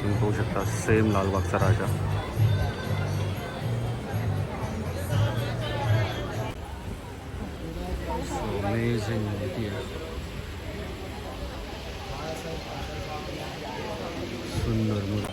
तुम्ही पाहू शकता सेम लालबागचा राजा. अमेझिंग मूर्ती आहे, सुंदर मूर्ती.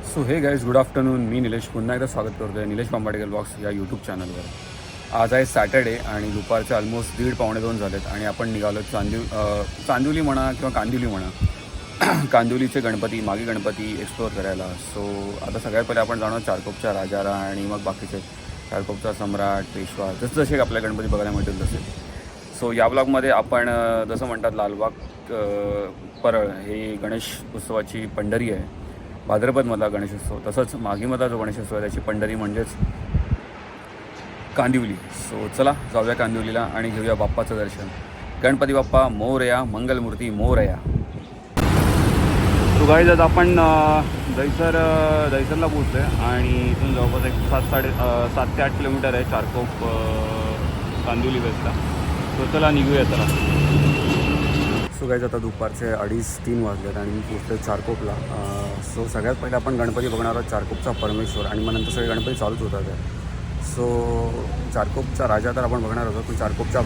सो हे गाईज, गुड आफ्टरनून. मी निलेश पुन्हा एकदा स्वागत करतो आहे निलेश बांबाडेकर ब्लॉग्स या यूट्यूब चॅनलवर. आज आहे सॅटर्डे आणि दुपारचे ऑलमोस्ट 1:30-1:45 झालेत आणि आपण निघालो चांदिवली म्हणा किंवा कांदिवली म्हणा कांदिवलीचे गणपती, मागी गणपती एक्सप्लोअर करायला. सो आता सगळ्यात पहिले आपण जाणार चारकोपच्या राजारा आणि मग बाकीचे चारकोपचा सम्राट, पेशवा, जसे आपल्या गणपती बघायला मिळतील तसे. सो या ब्लॉगमध्ये आपण जसं म्हणतात लालबाग परळ हे गणेश उत्सवाची पंढरी आहे, भाद्रपदमधला गणेशोत्सव. तसंच मागीमधला जो गणेशोत्सव आहे त्याची पंढरी म्हणजेच कांदिवली. सो चला जाऊया कांदिवलीला आणि घेऊया बाप्पाचं दर्शन. गणपती बाप्पा मोरया, मंगलमूर्ती मोरया. तो गाईज आता आपण दहिसरला पोहोचलो आहे आणि इथून जवळपास एक 7 ते 8 किलोमीटर आहे चारकोप कांदिवली वेस्टला. सो चला निघूया चला. सो गाईज आता दुपारचे 2:30-3 वाजलेत आणि मी पोहोचलो चारकोपला. सो सगळ्यात पहिले आपण गणपती बघणार आहोत चारकोपचा परमेश्वर आणि मग नंतर सगळे गणपती चालूच होतात. सो चारकोपचा राजा तर आपण बघणार आहोत, पण चारकोपच्या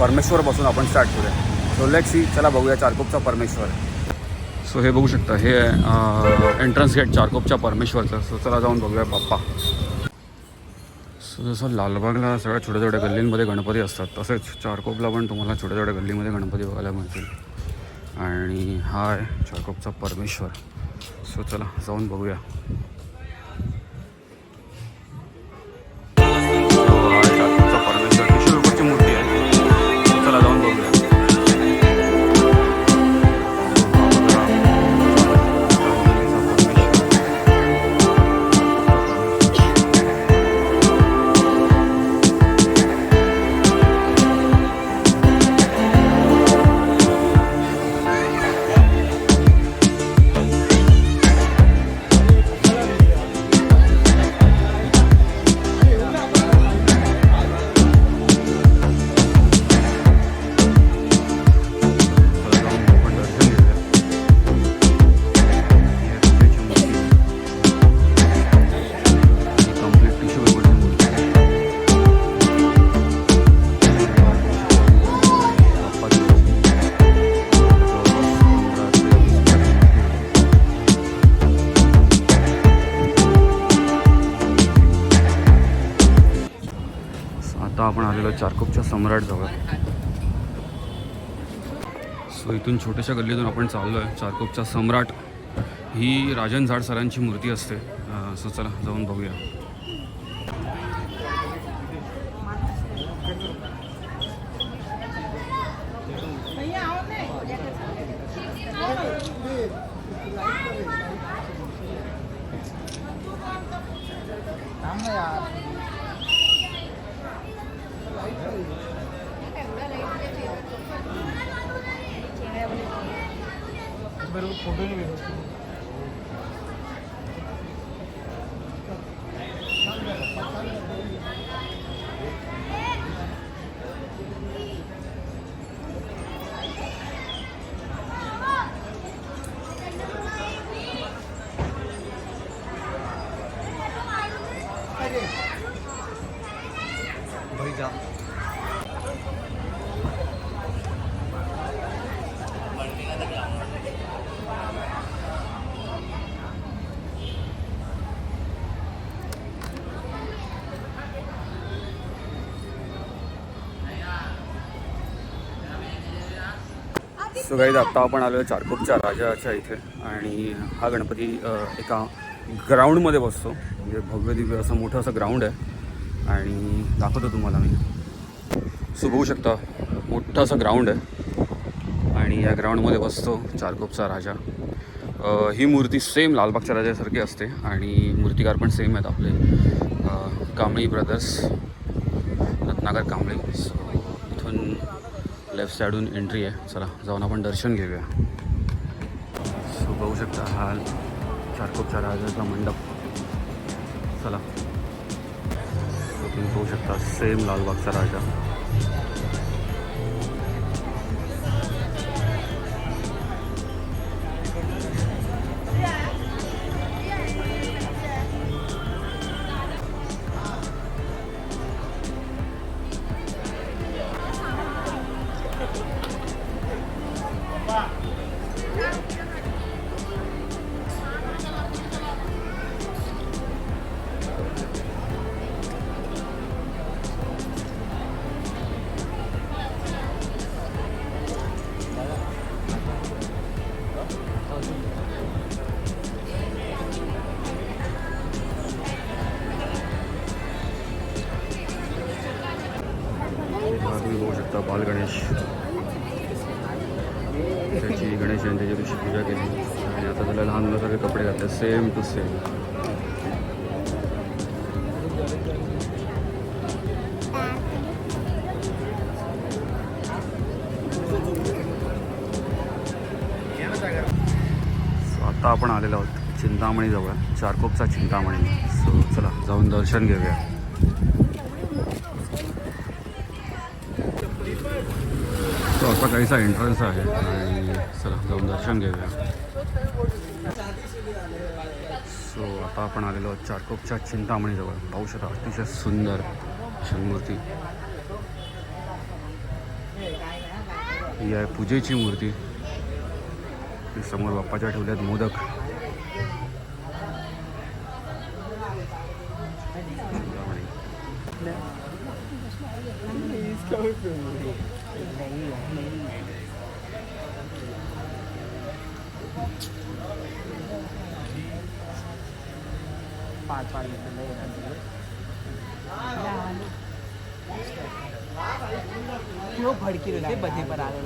परमेश्वरपासून आपण स्टार्ट करूया. सो लेट्स सी, चला बघूया चारकोपचा परमेश्वर. सो हे बघू शकता, हे एंट्रन्स गेट चारकोपच्या परमेश्वरचं. सो चला जाऊन बघूया बाप्पा. सो जसं लालबागला सगळ्या छोट्या छोट्या गल्लींमध्ये गणपती असतात तसेच चारकोपला पण तुम्हाला छोट्या छोट्या गल्लीमध्ये गणपती बघायला मिळतील. आणि हा आहे चारकोपचा परमेश्वर. सो चला जाऊन बघूया. चारकोपचा परमेश्वर 300 रुपयाची मूर्ती आहे. सो चला जाऊन बघूया. आता आपण आलेलो चारकोपच्या सम्राटजवळ. सो इथून छोट्याशा गल्लीतून आपण चाललो आहे. चारकोपचा सम्राट ही राजन झाड सरांची मूर्ती असते. सो चला जाऊन बघूया. फोटो नहीं भेजो. भाई जा. सो गाईज आत्ता आपण आलो आहे चारकोपच्या राजाच्या इथे आणि हा गणपती एका ग्राउंडमध्ये बसतो. म्हणजे भव्य दिव्य असं मोठं असं ग्राउंड आहे आणि दाखवतो तुम्हाला मी. सो बघू शकता मोठं असं ग्राउंड आहे आणि या ग्राउंडमध्ये बसतो चारकोपचा राजा. ही मूर्ती सेम लालबागच्या राजासारखी असते आणि मूर्तिकार पण सेम आहेत आपले कांबळी ब्रदर्स, रत्नाकर कांबळी. सो इथून लेफ्ट साईडून एंट्री आहे. चला जाऊन आपण दर्शन घेऊया. बघू शकता हा चारकोपचा राजाचा मंडप. चला, तुम्ही बघू शकता सेम लालबागचा राजा. तुम्ही बघू शकता बाल गणेश, त्याची गणेश जयंतीच्या दिवशी पूजा केली आणि आता त्याला लहान मुलासारखे कपडे घातले, सेम टू सेम. आता आपण आलेलो आहोत चिंतामणीजवळ, चारकोपचा चिंतामणी. सो चला जाऊन दर्शन घेऊया. तो असा काहीसा एंट्रन्स आहे आणि चला जाऊन दर्शन घेऊया. सो आता आपण आलेलो आहोत चारकोपच्या चिंतामणीजवळ. पाहू शकता अतिशय सुंदर मूर्ती. ही आहे पूजेची मूर्ती. समोर बाप्पाच्या ठेवल्यात मोदक. क्यों भड़की रहे थे बजे पर आ गए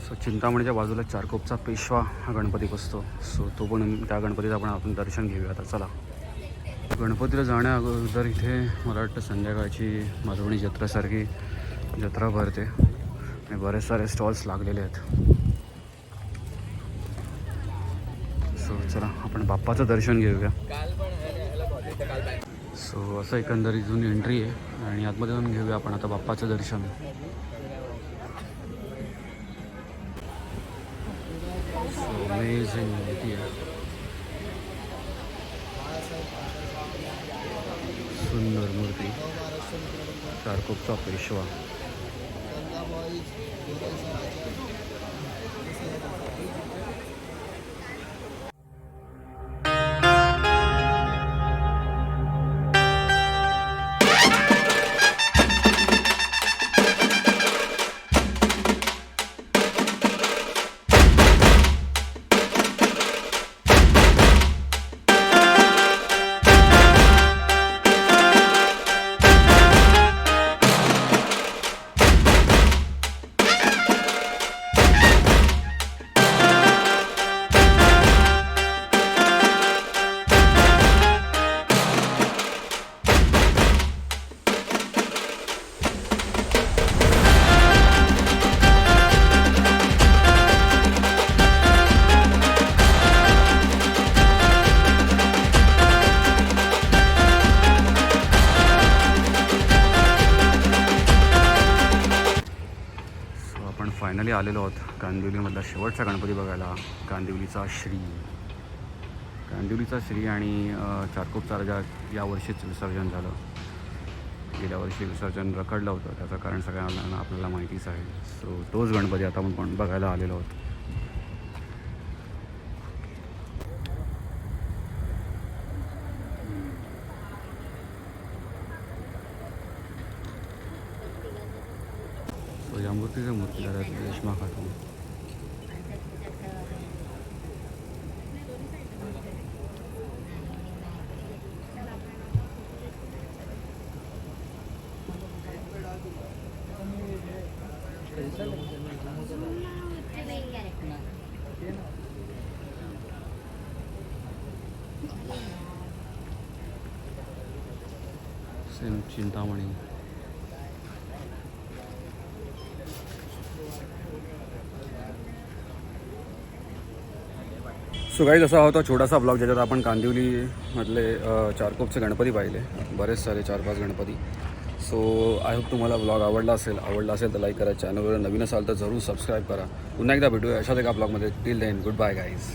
सो चिंतामणीच्या बाजूला चारकोपचा पेशवा हा गणपती बसतो. सो तो पण त्या गणपतीचं आपण दर्शन घेऊया. आता चला. गणपतीला जाण्या अगोदर इथे मला वाटतं संध्याकाळची मालवणी जत्रासारखी जत्रा भरते आणि बरेच सारे स्टॉल्स लागलेले आहेत. सो चला आपण बाप्पाचं दर्शन घेऊया. सो असं एकंदरीत इथून एंट्री आहे आणि आतमध्ये जाऊन घेऊया आपण आता बाप्पाचं दर्शन. सो अमेझिंग मूर्ती आहे, सुंदर मूर्ती. चारकोपचा पेशवा. फायनली आलेलो आहोत कांदिवलीमधला शेवटचा गणपती बघायला. कांदिवलीचा श्री आणि चारकोपचा राजा यावर्षीच विसर्जन झालं. गेल्या वर्षी विसर्जन रखडलं होतं, त्याचं कारण सगळ्यांना आपल्याला माहितीच आहे. सो तोच गणपती आता आपण बघायला आलेलो आहोत. सो या मूर्तीचा मूर्तीकार रेश्मा खातून. चिंतामणी. सो गाईज असा होता छोटासा ब्लॉग ज्याच्यात आपण कांदिवलीमधले चारकोपचे गणपती पाहिले, बरेच सारे 4-5 गणपती. सो आय होप तुम्हाला ब्लॉग आवडला असेल तर लाईक करा, चॅनलवर नवीन असाल तर जरूर सबस्क्राईब करा. पुन्हा एकदा भेटूया अशाच एका ब्लॉगमध्ये. Till then goodbye guys.